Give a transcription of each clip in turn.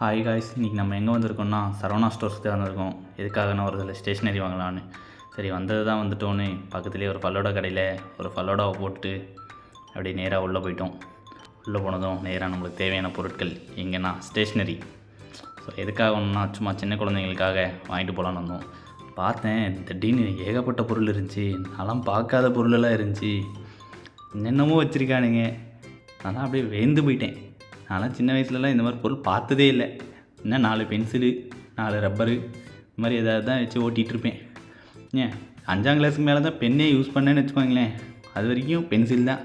Hi guys, இன்றைக்கி நம்ம எங்கே வந்திருக்கோம்னா சரவணா ஸ்டோர்ஸ்க்கு தான் வந்திருக்கோம். எதுக்காகனா ஒரு சில ஸ்டேஷ்னரி வாங்கலான்னு. சரி வந்தது தான் வந்துட்டோன்னு பக்கத்துலேயே ஒரு ஃபல்லோடா கடையில் ஒரு ஃபல்லோடாவை போட்டுட்டு அப்படியே நேராக உள்ளே போயிட்டோம். உள்ளே போனதும் நேராக நம்மளுக்கு தேவையான பொருட்கள் எங்கன்னா ஸ்டேஷ்னரி. ஸோ எதுக்காக ஒன்றுனா சும்மா சின்ன குழந்தைங்களுக்காக வாங்கிட்டு போகலான்னு வந்தோம். பார்த்தேன் திடீர்னு ஏகப்பட்ட பொருள் இருந்துச்சு. நான்லாம் பார்க்காத பொருளெல்லாம் இருந்துச்சு. என்னென்னமோ வச்சுருக்கானுங்க. நான் அப்படியே வேந்து போயிட்டேன். நான்லாம் சின்ன வயசுலலாம் இந்த மாதிரி பொருள் பார்த்ததே இல்லை. என்ன 4 பென்சிலு 4 ரப்பரு இந்த மாதிரி ஏதாவது தான் வச்சு ஓட்டிகிட்ருப்பேன். ஏன் 5ஆம் கிளாஸுக்கு மேலே தான் பென்னே யூஸ் பண்ணேன்னு வச்சுக்கோங்களேன். அது வரைக்கும் பென்சில் தான்.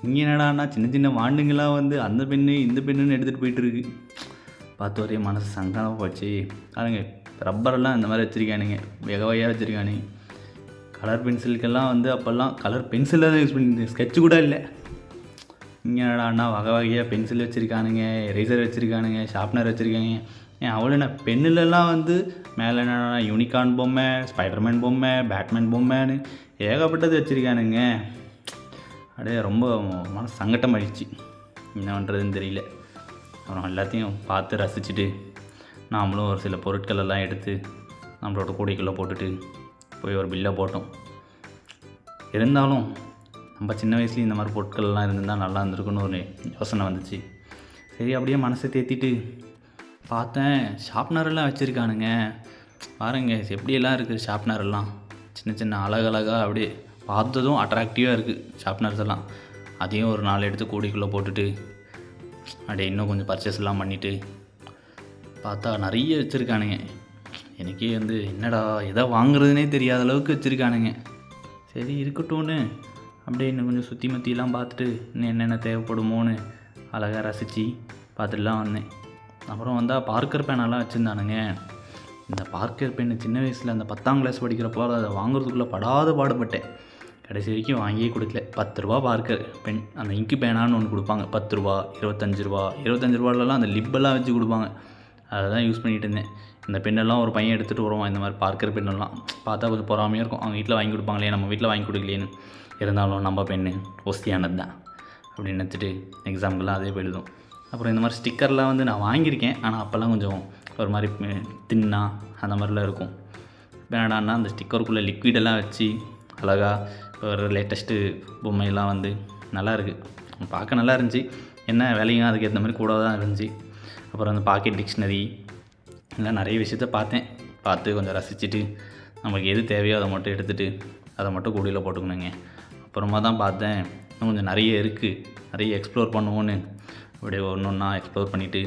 இங்கே என்னடான்னா சின்ன சின்ன வாண்டுங்களாம் வந்து அந்த பென்னு இந்த பென்னுன்னு எடுத்துகிட்டு போயிட்டுருக்கு. பார்த்து ஒரே மனசு சங்கடமாக போச்சு. பாருங்க ரப்பரெல்லாம் இந்த மாதிரி வச்சுருக்கானுங்க, வகையாக வச்சுருக்கானுங்க. கலர் பென்சிலுக்கெல்லாம் வந்து அப்போல்லாம் கலர் பென்சிலில் தான் யூஸ் பண்ணிட்டு, ஸ்கெட்சு கூட இல்லை. இங்கே என்னடாண்ணா வகை வகையாக பென்சில் வச்சுருக்கானுங்க, எரேசர் வச்சுருக்கானுங்க, ஷார்ப்னர் வச்சுருக்காங்க. ஏன் அவ்வளோ என்ன பென்னுலலாம் வந்து மேலே என்னன்னா யூனிகார்ன் பொம்மை, ஸ்பைடர்மேன் பொம்மை, பேட்மேன் பொம்மைன்னு ஏகப்பட்டது வச்சுருக்கானுங்க. அப்படியே ரொம்ப மனசு சங்கட்டம் ஆயிடுச்சு. என்ன பண்ணுறதுன்னு தெரியல. அப்புறம் எல்லாத்தையும் பார்த்து ரசிச்சுட்டு நாமளும் ஒரு சில பொருட்கள் எல்லாம் எடுத்து நம்மளோட கூடைக்குள்ளே போட்டுட்டு போய் ஒரு பில்லை போட்டோம். இருந்தாலும் நம்ம சின்ன வயசுலேயும் இந்த மாதிரி பொருட்கள்லாம் இருந்திருந்தால் நல்லா இருந்திருக்குன்னு ஒரு யோசனை வந்துச்சு. சரி அப்படியே மனசை தேத்திட்டு பார்த்தேன் ஷார்ப்னரெல்லாம் வச்சுருக்கானுங்க. பாருங்க எப்படியெல்லாம் இருக்குது ஷார்ப்னரெல்லாம். சின்ன சின்ன அழகழகாக அப்படியே பார்த்ததும் அட்ராக்டிவாக இருக்குது ஷார்ப்னர்ஸ் எல்லாம். அதையும் ஒரு 4 எடுத்து கூடைக்குள்ளே போட்டுட்டு அப்படியே இன்னும் கொஞ்சம் பர்ச்சேஸ்லாம் பண்ணிவிட்டு பார்த்தா நிறைய வச்சுருக்கானுங்க. எனக்கே வந்து என்னடா எதை வாங்குறதுனே தெரியாத அளவுக்கு வச்சுருக்கானுங்க. சரி இருக்கட்டும்னு அப்படியே இன்னும் கொஞ்சம் சுற்றி மத்தியெல்லாம் பார்த்துட்டு இன்னும் என்னென்ன தேவைப்படுமோன்னு அழகாக ரசித்து பார்த்துட்டுலாம் வந்தேன். அப்புறம் வந்தால் பார்க்கர் பேனெல்லாம் வச்சுருந்தானுங்க. இந்த பார்க்கர் பென்னு சின்ன வயசில் அந்த 10ஆம் கிளாஸ் படிக்கிறப்போ அதை வாங்குறதுக்குள்ளே படாத பாடுபட்டேன். கடைசி வரைக்கும் வாங்கியே கொடுக்கல. 10 ரூபா பார்க்கர் பென், அந்த இங்கு பேனான்னு ஒன்று கொடுப்பாங்க. 10 ரூபா, 25 ரூபா, 25 ரூபாலலாம் அந்த லிப்பெல்லாம் வச்சு கொடுப்பாங்க. அதை தான் யூஸ் பண்ணிகிட்டு இருந்தேன். இந்த பெண்ணெல்லாம் ஒரு பையன் எடுத்துகிட்டு வருவான். இந்த மாதிரி பார்க்கர் பெண்ணெல்லாம் பார்த்தா கொஞ்சம் பொறாமையாக இருக்கும். அவங்க வீட்டில் வாங்கி கொடுப்பாங்களே, நம்ம வீட்டில் வாங்கி கொடுக்கலேன்னு. இருந்தாலும் நம்ம பெண்ணு ஒஸ்தியானது தான் அப்படின்னு நினச்சிட்டு எக்ஸாமுக்கெல்லாம் அதே போயிடுதும். அப்புறம் இந்த மாதிரி ஸ்டிக்கர்லாம் வந்து நான் வாங்கியிருக்கேன். ஆனால் அப்போல்லாம் கொஞ்சம் ஒரு மாதிரி தின்னா அந்த மாதிரிலாம் இருக்கும். வேணான்னா அந்த ஸ்டிக்கருக்குள்ளே லிக்விடெல்லாம் வச்சு அழகாக ஒரு லேட்டஸ்ட்டு பொம்மையெல்லாம் வந்து நல்லா இருக்குது, பார்க்க நல்லா இருந்துச்சு. என்ன விலையும் அதுக்கேற்ற மாதிரி கூட தான் இருந்துச்சு. அப்புறம் அந்த பாக்கெட் டிக்ஷனரி எல்லாம் நிறைய விஷயத்த பார்த்து கொஞ்சம் ரசிச்சுட்டு நமக்கு எது தேவையோ அதை மட்டும் எடுத்துகிட்டு அதை மட்டும் கூடையில் போட்டுக்கணுங்க. அப்புறமா தான் பார்த்தேன் இன்னும் கொஞ்சம் நிறைய இருக்குது, நிறைய எக்ஸ்ப்ளோர் பண்ணுவோன்னு அப்படியே ஒன்று ஒன்றா எக்ஸ்ப்ளோர் பண்ணிவிட்டு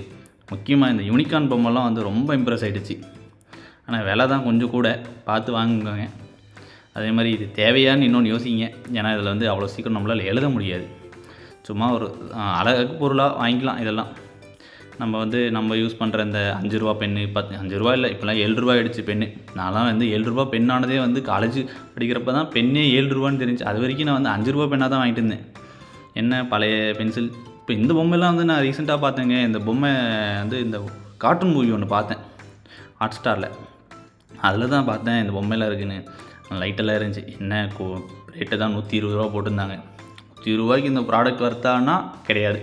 முக்கியமாக இந்த யூனிகார்ன் பொம்மைலாம் வந்து ரொம்ப இம்ப்ரெஸ் ஆகிடுச்சு. ஆனால் விலை தான் கொஞ்சம் கூட, பார்த்து வாங்குங்க. அதே மாதிரி இது தேவையான்னு இன்னொன்று யோசிங்க. ஏன்னா இதில் வந்து அவ்வளோ சீக்கிரம் நம்மளால் எழுத முடியாது. சும்மா ஒரு அழகு பொருளாக வாங்கிக்கலாம். இதெல்லாம் நம்ம யூஸ் பண்ணுற இந்த 5 ரூபா பென்னு, 5 ரூபா இல்லை, இப்போலாம் 7 ரூபா ஆகிடுச்சு பென்னு. நான்லாம் வந்து 7 ரூபா பெண்ணானதே வந்து காலேஜ் படிக்கிறப்ப தான் பெண்ணே 7 ரூபான்னு தெரிஞ்சு. அது வரைக்கும் நான் வந்து 5 ரூபா பெண்ணாக தான் வாங்கிட்டு இருந்தேன். என்ன பழைய பென்சில். இப்போ இந்த பொம்மைலாம் வந்து நான் ரீசெண்டாக பார்த்தேங்க. இந்த பொம்மை வந்து இந்த கார்ட்டூன் மூவி ஒன்று பார்த்தேன் ஹாட் ஸ்டாரில். அதில் தான் பார்த்தேன் இந்த பொம்மையெல்லாம் இருக்குதுன்னு. லைட்டெல்லாம் இருந்துச்சு. என்ன ரேட்டு தான் 120 ரூபா போட்டிருந்தாங்க. 120 ரூபாய்க்கு இந்த ப்ராடக்ட் வர்த்தான்னா கிடையாது.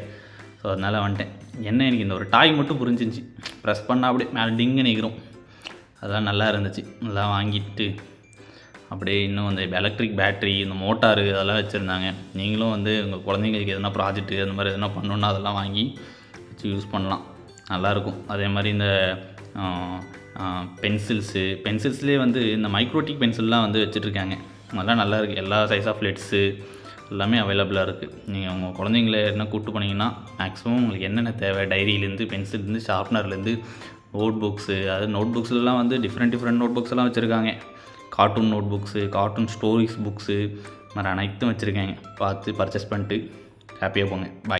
ஸோ அதனால் வந்துட்டேன். என்ன எனக்கு இந்த ஒரு டாய் மட்டும் புரிஞ்சிருந்துச்சி. ப்ரெஸ் பண்ணால் அப்படியே மேலே டிங்கு நிற்கிறோம். அதெல்லாம் நல்லா இருந்துச்சு. நல்லா வாங்கிட்டு அப்படியே இன்னும் அந்த எலக்ட்ரிக் பேட்ரி, இந்த மோட்டாரு அதெல்லாம் வச்சுருந்தாங்க. நீங்களும் வந்து உங்கள் குழந்தைங்களுக்கு எதனா ப்ராஜெக்ட்டு அந்த மாதிரி எதனா பண்ணணுன்னா அதெல்லாம் வாங்கி வச்சு யூஸ் பண்ணலாம், நல்லாயிருக்கும். அதே மாதிரி இந்த பென்சில்ஸ்லேயே வந்து இந்த மைக்ரோட்டிக் பென்சில்லாம் வந்து வச்சுட்ருக்காங்க. அதெல்லாம் நல்லா இருக்குது. எல்லா சைஸ் ஆஃப் லெட்ஸு எல்லாமே அவைலபிளாக இருக்குது. நீங்கள் உங்கள் குழந்தைங்கள என்ன கூப்பிட்டு போனீங்கன்னா மேக்ஸிமம் உங்களுக்கு என்னென்ன தேவை, டைரியிலேருந்து பென்சில்லேருந்து ஷார்ப்னர்லேருந்து நோட் புக்ஸு, அது நோட் புக்ஸ்லாம் வந்து டிஃப்ரெண்ட் நோட் புக்ஸ் எல்லாம் வச்சுருக்காங்க. Cartoon note books, cartoon stories books, மாதிரி அனைத்தும் வச்சுருக்காங்க. பார்த்து பர்ச்சேஸ் பண்ணிட்டு ஹாப்பியாக போங்க. பாய்.